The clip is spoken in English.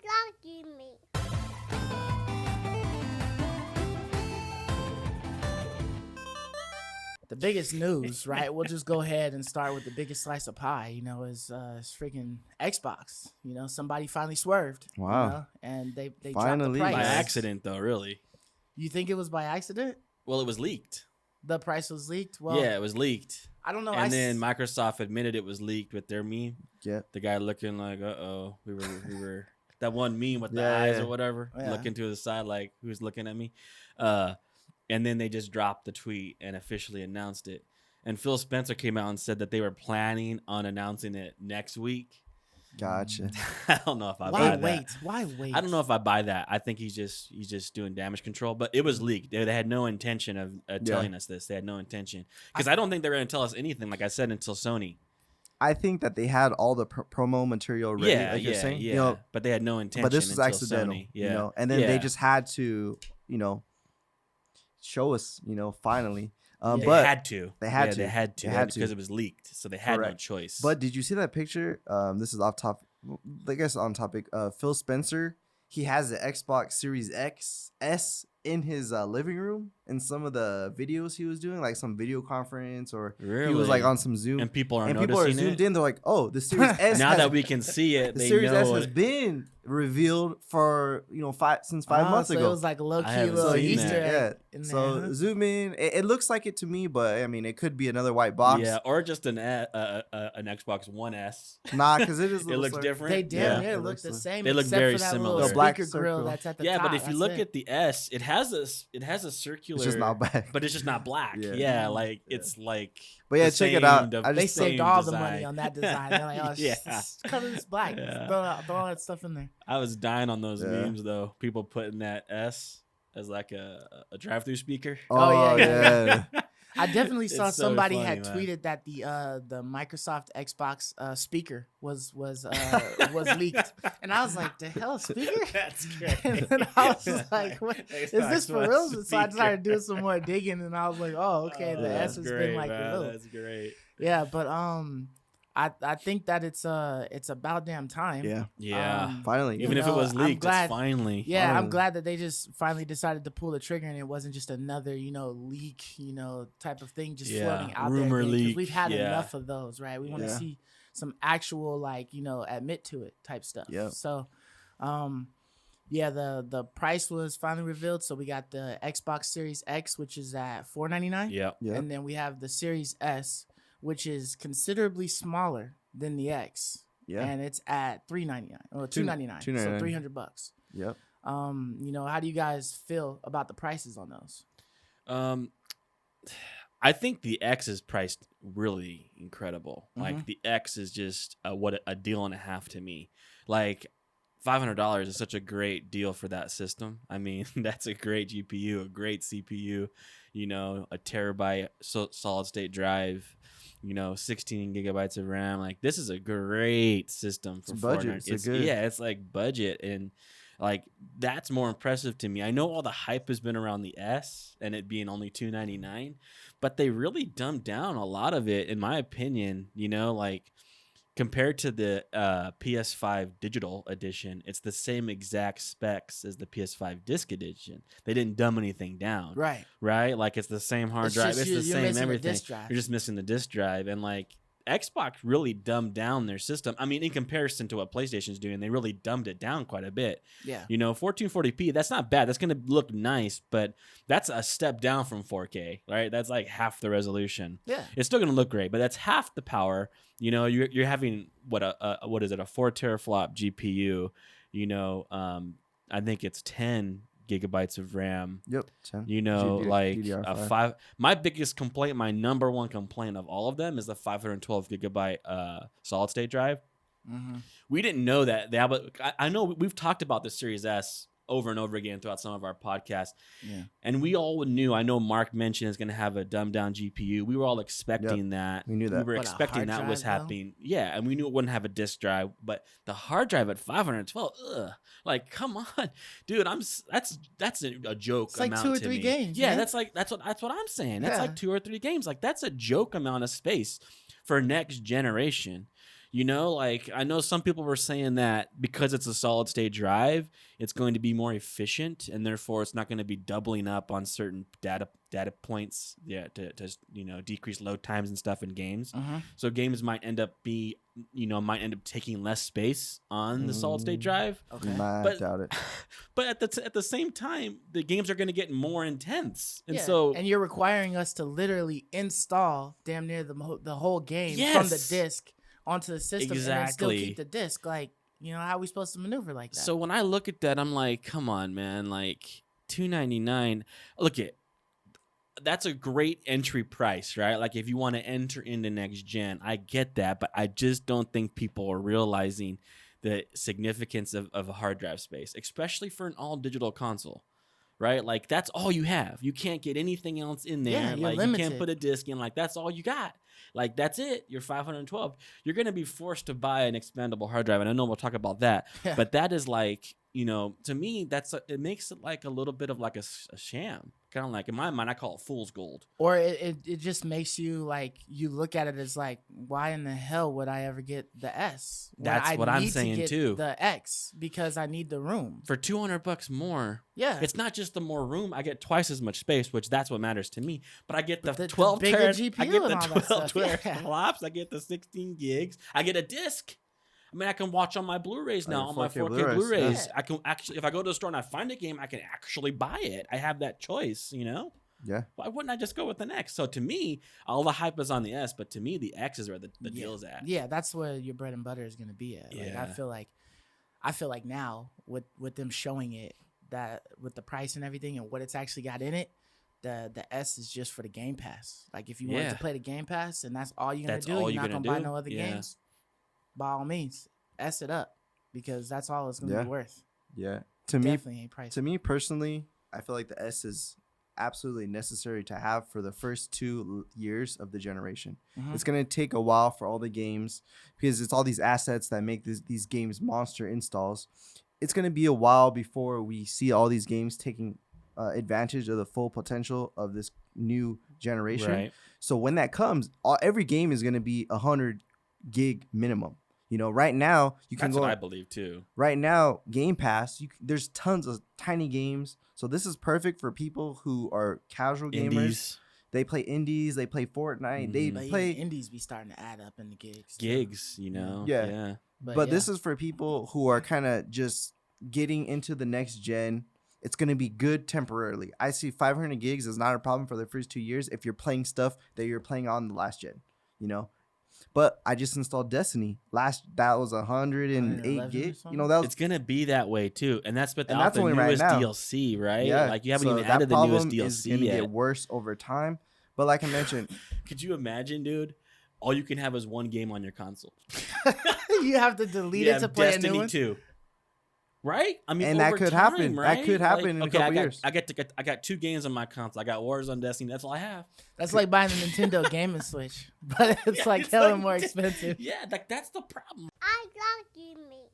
blocking me. The biggest news, right? We'll just go ahead and start with the biggest slice of pie. Is freaking Xbox. Somebody finally swerved. Wow. And they dropped the Finally. price. By Yes. accident, though, really. You think it was by accident? Well, it was leaked. The price was leaked. Well, Yeah, it was leaked. I don't know. And then Microsoft admitted it was leaked with their meme. Yeah. The guy looking like, we were that one meme with the Yeah, eyes yeah. or whatever, Yeah. looking to the side like who's looking at me. And then they just dropped the tweet and officially announced it. And Phil Spencer came out and said that they were planning on announcing it next week. Gotcha. I don't know if I Why buy wait? that. Why wait? I don't know if I buy that. I think he's just doing damage control. But it was leaked. They had no intention of telling us this. They had no intention because I don't think they're going to tell us anything. Like I said, until Sony. I think that they had all the promo material ready, Yeah, like you're saying. yeah. But they had no intention. But this was until accidental, Sony. Yeah. And then Yeah. they just had to, show us, finally. They But had to. They had Yeah, to. They had to. They had because to. it was leaked, so they had no Correct. choice. But did you see that picture? This is off topic. I guess on topic. Phil Spencer, he has the Xbox Series S in his living room in some of the videos he was doing, like some video conference, or really, he was like on some Zoom. and people are and noticing people are zoomed it. in. They're like, "Oh, the Series S." Now has, that we can see it, the they Series S know has it. been revealed for since 5 months so ago. it was like a low I key haven't little seen Easter that. egg Yeah. in there. So huh? zoom in. It looks like it to me, but I mean, it could be another white box. Yeah, or just an Xbox One S. Nah, because it is. a It little looks slur- different. They damn Yeah. near It look looks the like- same. They look except very for that similar. little The black speaker grill circle. that's at the Yeah, top. but if you that's look it. at the S, it has a circular. It's just not black. But it's just not black. Yeah. Yeah, like it's like. But yeah, the check it same out. de- I they just same saved all the design. money on that design. They're like, oh, Yeah. just color this black. Yeah. Throw all that stuff in there. I was dying on those Yeah. memes though. People putting that S as like a drive-through speaper. Oh, yeah. yeah. I definitely saw It's so somebody funny, had man. tweeted that the Microsoft Xbox speaker was leaked, and I was like, "The hell, speaker?" That's great. And then I was just like, what, "Is this Xbox for One real?" So I speaker. started doing some more digging, and I was like, "Oh, okay, Oh, the S that's has great, been like man. a little." That's great. Yeah, but I think that it's about damn time. Yeah. Yeah. Finally. Even if it know, was I'm leaked, glad- it's finally. Yeah, I'm Finally. glad that they just finally decided to pull the trigger and it wasn't just another, leak, type of thing just Yeah, floating out rumor there. Because leak, we've had yeah. enough of those, right? We want to Yeah. see some actual, admit to it type stuff. Yep. So, yeah, the price was finally revealed. So we got the Xbox Series X, which is at $499. Yeah. Yeah. And then we have the Series S, which is considerably smaller than the X. Yeah. And it's at $399 or $299. So $299. $300. Yep. How do you guys feel about the prices on those? I think the X is priced really incredible. Mhm. Like the X is just a deal and a half to me. Like $500 is such a great deal for that system. I mean, that's a great GPU, a great CPU, a terabyte solid state drive, 16 gigabytes of RAM. Like this is a great system for It's budget. $400. It's a good- Yeah, it's like budget, and like that's more impressive to me. I know all the hype has been around the S and it being only $299, but they really dumbed down a lot of it, in my opinion. Like compared to the PS5 digital edition, it's the same exact specs as the PS5 disc edition. They didn't dumb anything down, Right. right? Like it's the same hard drive, it's the you're same missing everything. the disc drive. You're just missing the disc drive, and like Xbox really dumbed down their system. I mean, in comparison to what PlayStation's doing, they really dumbed it down quite a bit. Yeah. 1440p, that's not bad. That's going to look nice, but that's a step down from 4K, right? That's like half the resolution. Yeah. It's still going to look great, but that's half the power. You're having what is it? A 4 teraflop GPU. I think it's 10 gigabytes of RAM. Yep. 10. Like a DDR5. 5. My biggest complaint, my number one complaint of all of them, is the 512 gigabyte solid state drive. Mm-hmm. We didn't know that. I know we've talked about the Series S over and over again throughout some of our podcasts. Yeah. And we all knew, I know Mark mentioned it's going to have a dumbed down GPU. We were all expecting that. We knew that. We were But a expecting hard that was drive, though? happening. Yeah. And we knew it wouldn't have a disk drive, but the hard drive at 512, like, come on, dude, that's a joke. It's like amount 2 or to 3 me. games, Yeah. man. That's what I'm saying. That's Yeah. like 2 or 3 games. Like that's a joke amount of space for next generation. You know, like I know some people were saying that because it's a solid state drive, it's going to be more efficient, and therefore it's not going to be doubling up on certain data points, to decrease load times and stuff in games. So games might end up taking less space on the solid state drive. Okay. I doubt it. But at the same time, the games are going to get more intense, and and you're requiring us to literally install damn near the whole game from the disc onto the system and then still keep the disc. Like, how are we supposed to maneuver like that? So when I look at that, I'm like, come on, man, like $299. Look at. That's a great entry price, right? Like if you want to enter into next gen, I get that, but I just don't think people are realizing the significance of a hard drive space, especially for an all digital console, right? Like that's all you have. You can't get anything else in there. Yeah, you're like limited. You can't put a disc in. Like that's all you got. Like that's it. You're 512. You're gonna be forced to buy an expandable hard drive, and I know we'll talk about that. Yeah. But that is like, to me, it makes it like a little bit of like a sham. Kind of like in my mind, I call it fool's gold. Or it just makes you like, you look at it as like, why in the hell would I ever get the S? That's what I'm saying to get too. The X because I need the room For $200 more. Yeah, It's not just the more room. I get twice as much space, which that's what matters to me. But I get the the 12 bigger terabytes. I GPU get and the all that 12 stuff, yeah. flops. I get the 16 gigs. I get a disc. I mean, I can watch on my Blu-rays now, on my 4K Blu-rays. Yeah. I can actually, if I go to the store and I find a game, I can actually buy it. I have that choice, Yeah. Why wouldn't I just go with the X? So to me, all the hype is on the S, but to me, the X is where the deal's at. Yeah, that's where your bread and butter is going to be at. Like, Yeah. I feel like now with them showing it, that with the price and everything and what it's actually got in it, the S is just for the Game Pass. Like if you wanted to play the Game Pass and that's all you're gonna That's do, all you're not you're gonna gonna buy do? no other Yeah. games. By all means, S it up because that's all it's gonna be worth. Yeah. To me, Definitely ain't pricey. To me personally, I feel like the S is absolutely necessary to have for the first 2 years of the generation. Mhm. It's going to take a while for all the games because it's all these assets that make these games monster installs. It's going to be a while before we see all these games taking advantage of the full potential of this new generation. Right. So when that comes, every game is going to be 100 gig minimum. Right now you can That's go. what I believe too. Right now, Game Pass, there's tons of tiny games. So this is perfect for people who are casual gamers. Indies, They play indies. They play Fortnite. They But play. even indies be starting to add up in the gigs. too. gigs, Yeah. Yeah. But this is for people who are kind of just getting into the next gen. It's going to be good temporarily. I see 500 gigs is not a problem for the first 2 years if you're playing stuff that you're playing on the last gen, But I just installed Destiny. That was 108 111 or gigs. something? That was It's gonna be that way too, and that's And without that's the only right newest now. DLC, right? yeah. Like you haven't So even that added the newest problem is DLC gonna yet. get worse over time. But like I mentioned, Could you imagine, dude? All you can have is one game on your console. you have to delete You it to have play Destiny a new one. 2. Right? I mean, And that over could time, happen. That right? could happen in a couple years. I got 2 games on my console. I got Warzone, Destiny. That's all I have. That's like buying a Nintendo Game and Switch, but it's Yeah, like it's hella like- more expensive. Yeah, like that's the problem. I love you, me.